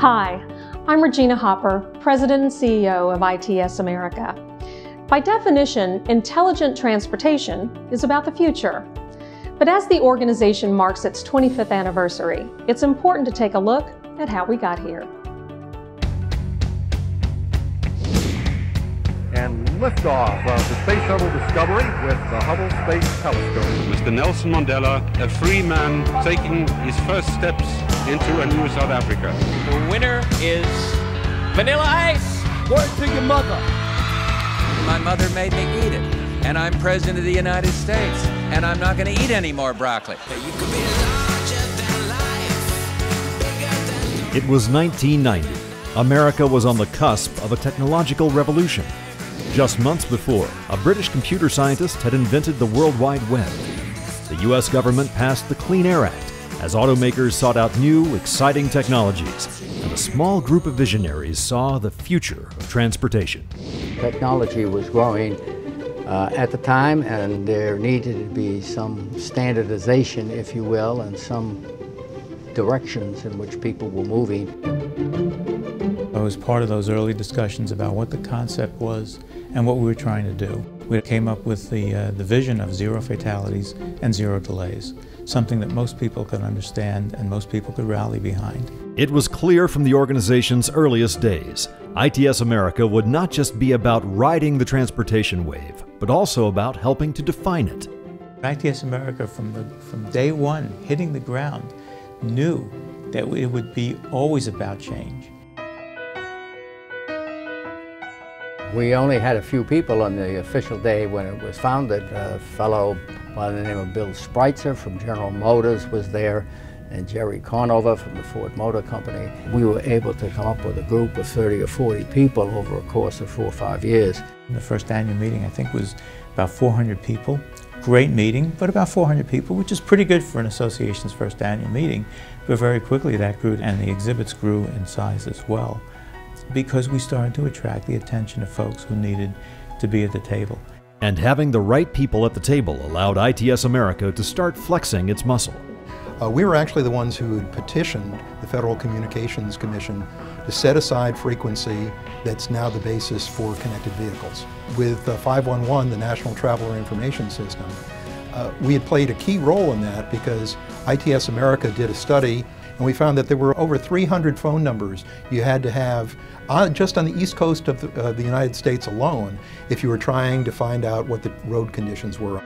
Hi, I'm Regina Hopper, President and CEO of ITS America. By definition, intelligent transportation is about the future. But as the organization marks its 25th anniversary, it's important to take a look at how we got here. And liftoff of the Space Shuttle Discovery with the Hubble Space Telescope. Mr. Nelson Mandela, a free man taking his first steps into a new South Africa. The winner is Vanilla Ice. Word to your mother. My mother made me eat it, and I'm President of the United States, and I'm not going to eat any more broccoli. It was 1990. America was on the cusp of a technological revolution. Just months before, a British computer scientist had invented the World Wide Web. The U.S. government passed the Clean Air Act as automakers sought out new, exciting technologies, and a small group of visionaries saw the future of transportation. Technology was growing at the time, and there needed to be some standardization, if you will, and some directions in which people were moving. I was part of those early discussions about what the concept was and what we were trying to do. We came up with the vision of zero fatalities and zero delays, something that most people could understand and most people could rally behind. It was clear from the organization's earliest days, ITS America would not just be about riding the transportation wave, but also about helping to define it. ITS America, from day one, hitting the ground, knew that it would be always about change. We only had a few people on the official day when it was founded. A fellow by the name of Bill Spreitzer from General Motors was there, and Jerry Conover from the Ford Motor Company. We were able to come up with a group of 30 or 40 people over a course of 4 or 5 years. The first annual meeting, I think, was about 400 people. Great meeting, but about 400 people, which is pretty good for an association's first annual meeting. But very quickly that grew, and the exhibits grew in size as well, because we started to attract the attention of folks who needed to be at the table. And having the right people at the table allowed ITS America to start flexing its muscle. We were actually the ones who had petitioned the Federal Communications Commission to set aside frequency that's now the basis for connected vehicles. With 511, the National Traveler Information System, we had played a key role in that because ITS America did a study, and we found that there were over 300 phone numbers you had to have just on the east coast of the United States alone if you were trying to find out what the road conditions were.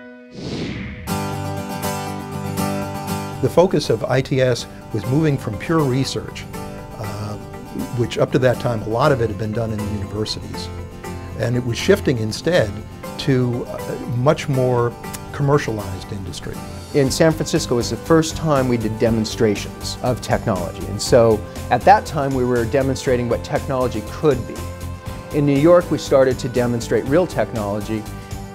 The focus of ITS was moving from pure research, which up to that time a lot of it had been done in the universities, and it was shifting instead to a much more commercialized industry. In San Francisco was the first time we did demonstrations of technology, and so at that time we were demonstrating what technology could be. In New York we started to demonstrate real technology,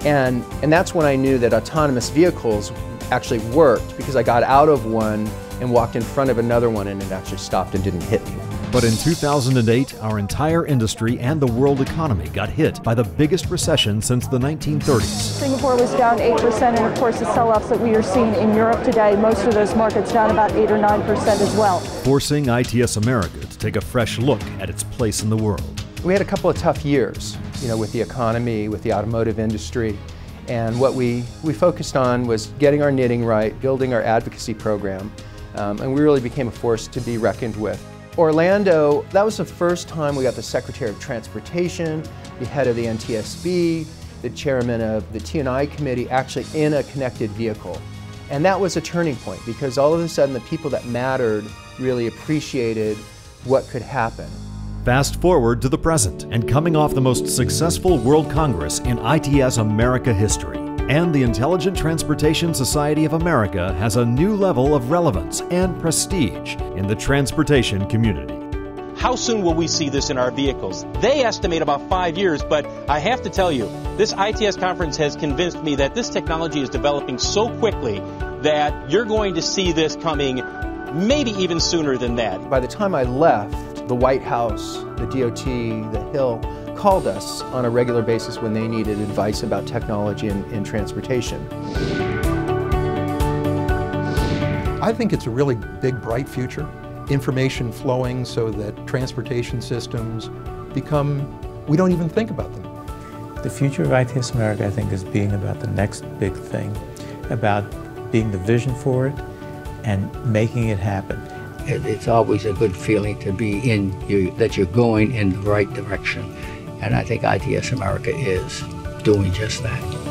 and that's when I knew that autonomous vehicles actually worked, because I got out of one and walked in front of another one and it actually stopped and didn't hit me. But in 2008, our entire industry and the world economy got hit by the biggest recession since the 1930s. Singapore was down 8%, and of course the sell-offs that we are seeing in Europe today, most of those markets down about 8 or 9% as well. Forcing ITS America to take a fresh look at its place in the world. We had a couple of tough years, with the economy, with the automotive industry, and what we focused on was getting our knitting right, building our advocacy program, and we really became a force to be reckoned with. Orlando, that was the first time we got the Secretary of Transportation, the head of the NTSB, the chairman of the T&I committee actually in a connected vehicle. And that was a turning point, because all of a sudden the people that mattered really appreciated what could happen. Fast forward to the present, and coming off the most successful World Congress in ITS America history. And the Intelligent Transportation Society of America has a new level of relevance and prestige in the transportation community. How soon will we see this in our vehicles? They estimate about 5 years, but I have to tell you, this ITS conference has convinced me that this technology is developing so quickly that you're going to see this coming maybe even sooner than that. By the time I left, the White House, the DOT, the Hill, called us on a regular basis when they needed advice about technology in transportation. I think it's a really big, bright future. information flowing so that transportation systems become, we don't even think about them. The future of ITS America, I think, is being about the next big thing, about being the vision for it and making it happen. It's always a good feeling to be that you're going in the right direction. And I think ITS America is doing just that.